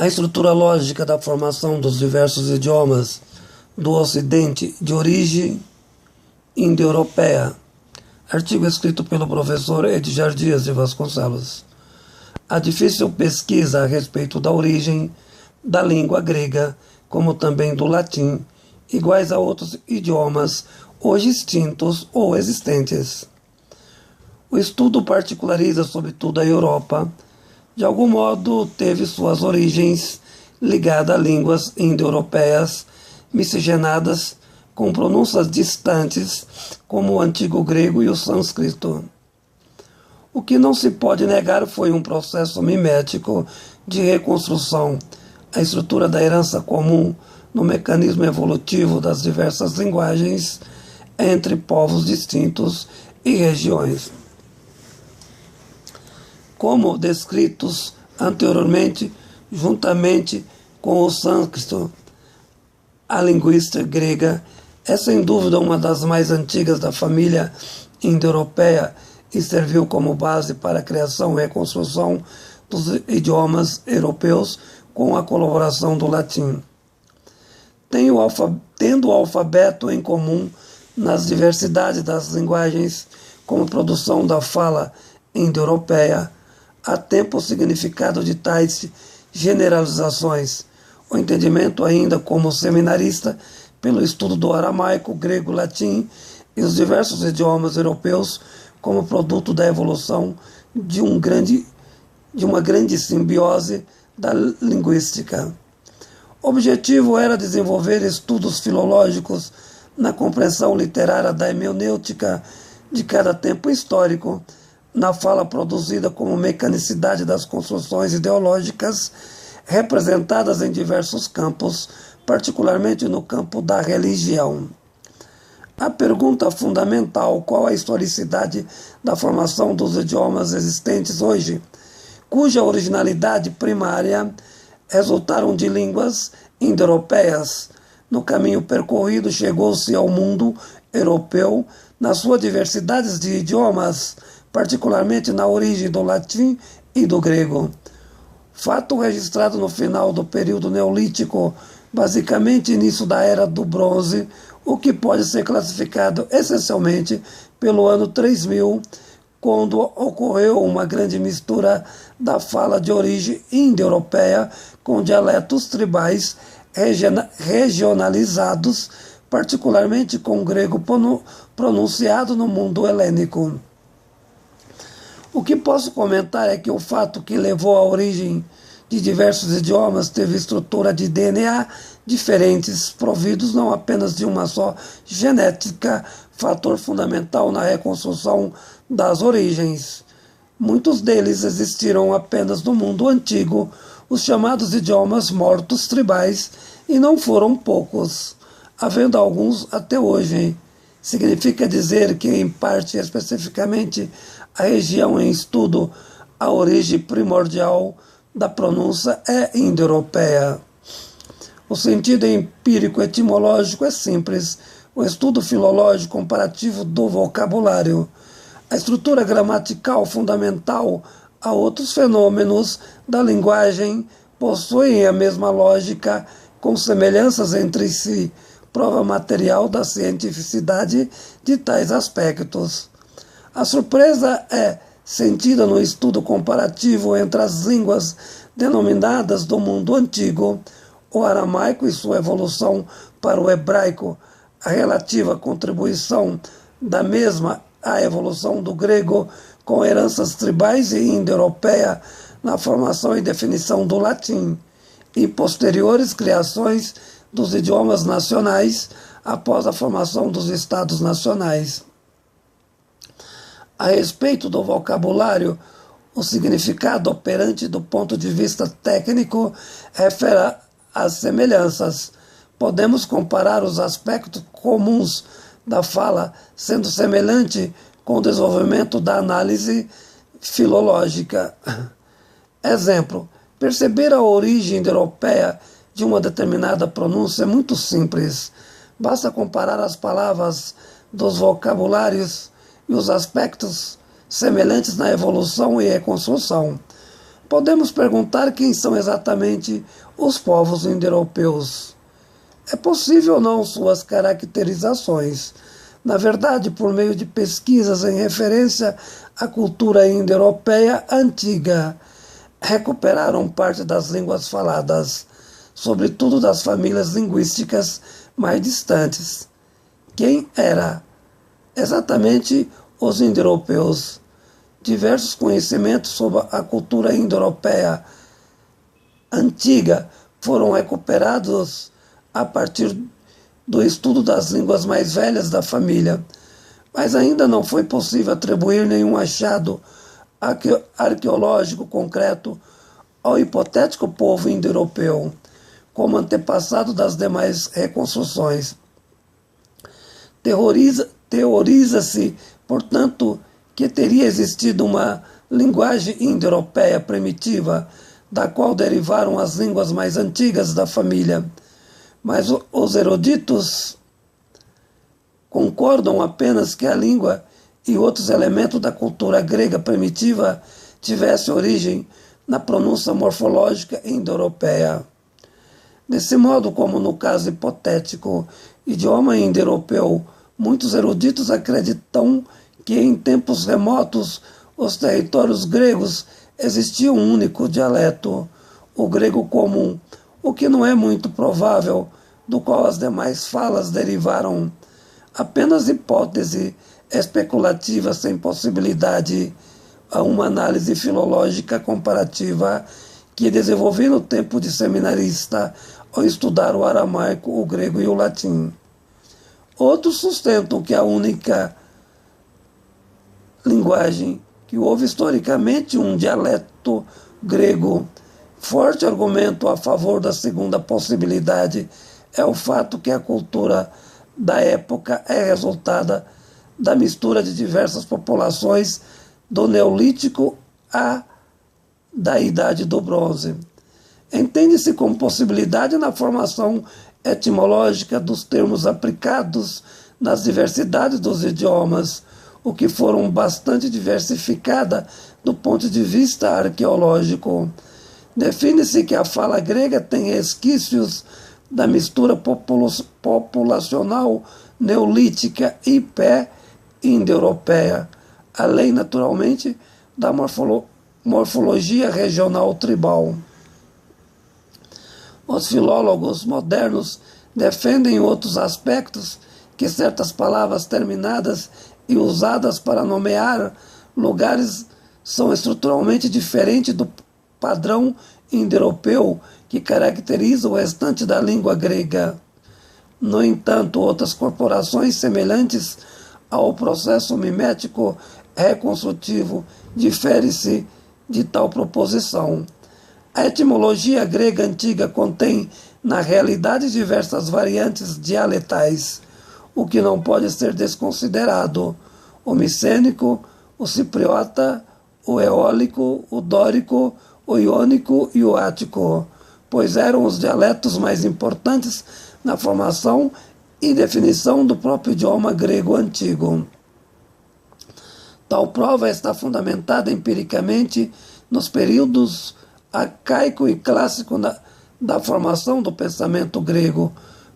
A estrutura lógica da formação dos diversos idiomas do Ocidente de origem indo-europeia. Artigo escrito pelo professor Edgar Dias de Vasconcelos. A difícil pesquisa a respeito da origem da língua grega, como também do latim, iguais a outros idiomas hoje extintos ou existentes. O estudo particulariza sobretudo a Europa. De algum modo, teve suas origens ligadas a línguas indo-europeias miscigenadas com pronúncias distantes, como o antigo grego e o sânscrito. O que não se pode negar foi um processo mimético de reconstrução, a estrutura da herança comum no mecanismo evolutivo das diversas linguagens entre povos distintos e regiões. Como descritos anteriormente, juntamente com o sânscrito, a linguística grega é sem dúvida uma das mais antigas da família indo-europeia e serviu como base para a criação e reconstrução dos idiomas europeus com a colaboração do latim. Tendo o alfabeto em comum nas diversidades das linguagens como produção da fala indo-europeia, há tempo o significado de tais generalizações. O entendimento ainda como seminarista pelo estudo do aramaico, grego, latim e os diversos idiomas europeus como produto da evolução de uma grande simbiose da linguística. O objetivo era desenvolver estudos filológicos na compreensão literária da hermenêutica de cada tempo histórico, na fala produzida como mecanicidade das construções ideológicas representadas em diversos campos, particularmente no campo da religião. A pergunta fundamental: qual a historicidade da formação dos idiomas existentes hoje, cuja originalidade primária resultaram de línguas indo-europeias? No caminho percorrido, chegou-se ao mundo europeu na sua diversidade de idiomas, particularmente na origem do latim e do grego. Fato registrado no final do período neolítico, basicamente início da Era do Bronze, o que pode ser classificado essencialmente pelo ano 3000, quando ocorreu uma grande mistura da fala de origem indo-europeia com dialetos tribais regionalizados, particularmente com o grego pronunciado no mundo helênico. O que posso comentar é que o fato que levou à origem de diversos idiomas teve estrutura de DNA diferentes, providos não apenas de uma só genética, fator fundamental na reconstrução das origens. Muitos deles existiram apenas no mundo antigo, os chamados idiomas mortos tribais, e não foram poucos, havendo alguns até hoje. Significa dizer que, em parte, especificamente, a região em estudo, a origem primordial da pronúncia é indo-europeia. O sentido empírico etimológico é simples: o estudo filológico comparativo do vocabulário. A estrutura gramatical fundamental a outros fenômenos da linguagem possuem a mesma lógica, com semelhanças entre si, prova material da cientificidade de tais aspectos. A surpresa é sentida no estudo comparativo entre as línguas denominadas do mundo antigo, o aramaico e sua evolução para o hebraico, a relativa contribuição da mesma à evolução do grego com heranças tribais e indo-europeia na formação e definição do latim, e posteriores criações dos idiomas nacionais após a formação dos estados nacionais. A respeito do vocabulário, o significado operante do ponto de vista técnico refere às semelhanças. Podemos comparar os aspectos comuns da fala, sendo semelhante com o desenvolvimento da análise filológica. Exemplo: perceber a origem europeia de uma determinada pronúncia é muito simples. Basta comparar as palavras dos vocabulários e os aspectos semelhantes na evolução e reconstrução. Podemos perguntar quem são exatamente os povos indo-europeus. É possível ou não suas caracterizações. Na verdade, por meio de pesquisas em referência à cultura indo-europeia antiga, recuperaram parte das línguas faladas, sobretudo das famílias linguísticas mais distantes. Quem era exatamente os indo-europeus? Diversos conhecimentos sobre a cultura indo-europeia antiga foram recuperados a partir do estudo das línguas mais velhas da família, mas ainda não foi possível atribuir nenhum achado arqueológico concreto ao hipotético povo indo-europeu, como antepassado das demais reconstruções. Teoriza-se, portanto, que teria existido uma linguagem indo-europeia primitiva, da qual derivaram as línguas mais antigas da família, mas os eruditos concordam apenas que a língua e outros elementos da cultura grega primitiva tivessem origem na pronúncia morfológica indo-europeia. Desse modo, como no caso hipotético idioma indo-europeu, muitos eruditos acreditam que em tempos remotos os territórios gregos existia um único dialeto, o grego comum, o que não é muito provável, do qual as demais falas derivaram. Apenas hipótese especulativa sem possibilidade a uma análise filológica comparativa que desenvolvi no tempo de seminarista ao estudar o aramaico, o grego e o latim. Outros sustentam que a única linguagem que houve historicamente um dialeto grego. Forte argumento a favor da segunda possibilidade é o fato que a cultura da época é resultada da mistura de diversas populações do Neolítico à da Idade do Bronze. Entende-se como possibilidade na formação etimológica dos termos aplicados nas diversidades dos idiomas, o que foram bastante diversificada do ponto de vista arqueológico. Define-se que a fala grega tem resquícios da mistura populacional neolítica e pré-indo-europeia, além, naturalmente, da morfologia regional tribal. Os filólogos modernos defendem outros aspectos que certas palavras terminadas e usadas para nomear lugares são estruturalmente diferentes do padrão indo-europeu que caracteriza o restante da língua grega. No entanto, outras corporações semelhantes ao processo mimético reconstrutivo diferem-se de tal proposição. A etimologia grega antiga contém, na realidade, diversas variantes dialetais, o que não pode ser desconsiderado: o micênico, o cipriota, o eólico, o dórico, o iônico e o ático, pois eram os dialetos mais importantes na formação e definição do próprio idioma grego antigo. Tal prova está fundamentada empiricamente nos períodos arcaico e clássico da formação do pensamento grego,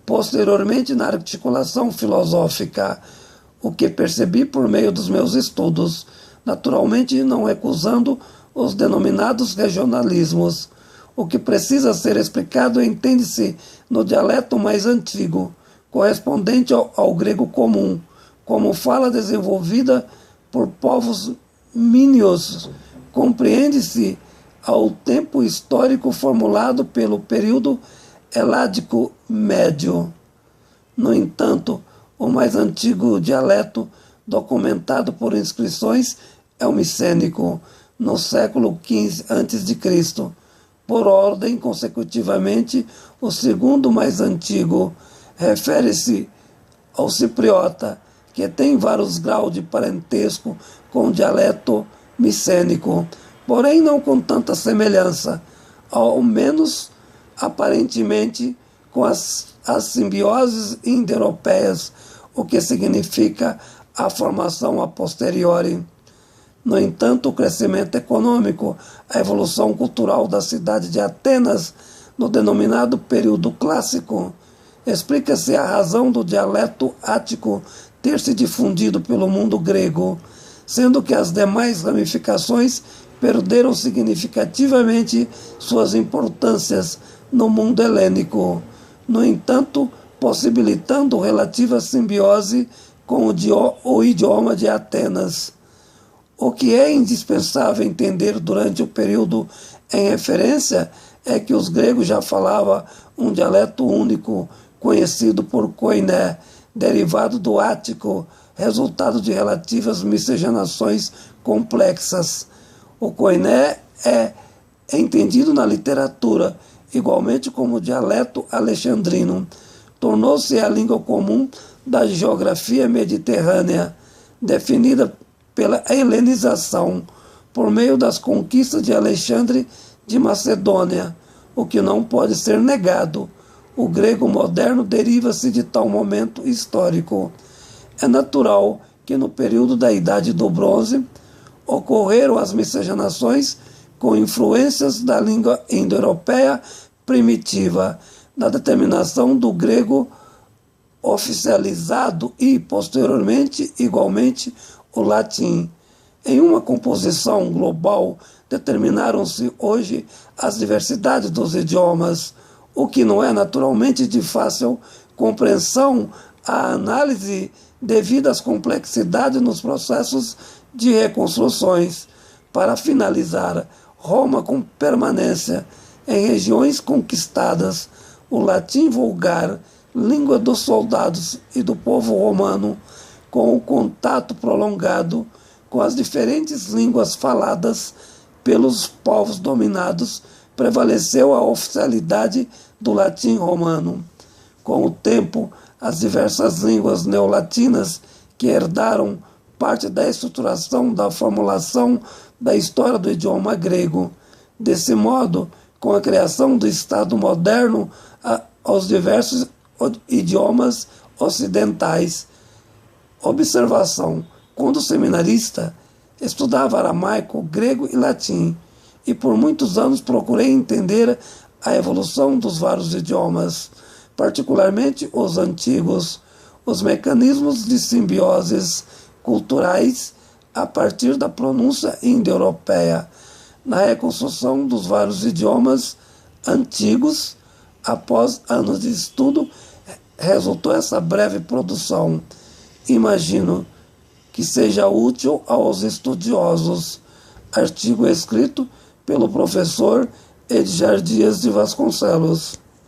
posteriormente na articulação filosófica, o que percebi por meio dos meus estudos, naturalmente não recusando os denominados regionalismos. O que precisa ser explicado entende-se no dialeto mais antigo, correspondente ao grego comum, como fala desenvolvida por povos mínios, compreende-se ao tempo histórico formulado pelo período heládico médio. No entanto, o mais antigo dialeto documentado por inscrições é o micênico, no século XV a.C., por ordem consecutivamente. O segundo mais antigo refere-se ao cipriota, que tem vários graus de parentesco com o dialeto micênico, porém não com tanta semelhança, ao menos aparentemente, com as simbioses indo-europeias, o que significa a formação a posteriori. No entanto, o crescimento econômico, a evolução cultural da cidade de Atenas no denominado período clássico, explica-se a razão do dialeto ático ter se difundido pelo mundo grego, sendo que as demais ramificações perderam significativamente suas importâncias no mundo helênico, no entanto, possibilitando relativa simbiose com o idioma de Atenas. O que é indispensável entender durante o período em referência é que os gregos já falavam um dialeto único, conhecido por koiné, derivado do ático, resultado de relativas miscigenações complexas. O koiné é entendido na literatura igualmente como dialeto alexandrino. Tornou-se a língua comum da geografia mediterrânea, definida pela helenização, por meio das conquistas de Alexandre de Macedônia, o que não pode ser negado. O grego moderno deriva-se de tal momento histórico. É natural que no período da Idade do Bronze ocorreram as miscigenações com influências da língua indo-europeia primitiva, na determinação do grego oficializado e, posteriormente, igualmente, o latim. Em uma composição global, determinaram-se hoje as diversidades dos idiomas, o que não é naturalmente de fácil compreensão à análise devido às complexidades nos processos de reconstruções. Para finalizar, Roma com permanência em regiões conquistadas, o latim vulgar, língua dos soldados e do povo romano, com o contato prolongado com as diferentes línguas faladas pelos povos dominados, prevaleceu a oficialidade do latim romano. Com o tempo, as diversas línguas neolatinas que herdaram parte da estruturação da formulação da história do idioma grego. Desse modo, com a criação do Estado moderno aos diversos idiomas ocidentais. Observação: quando seminarista, estudava aramaico, grego e latim, e por muitos anos procurei entender a evolução dos vários idiomas, particularmente os antigos, os mecanismos de simbioses culturais a partir da pronúncia indo-europeia. Na reconstrução dos vários idiomas antigos, após anos de estudo, resultou essa breve produção. Imagino que seja útil aos estudiosos. Artigo escrito pelo professor Edgar Dias de Vasconcelos.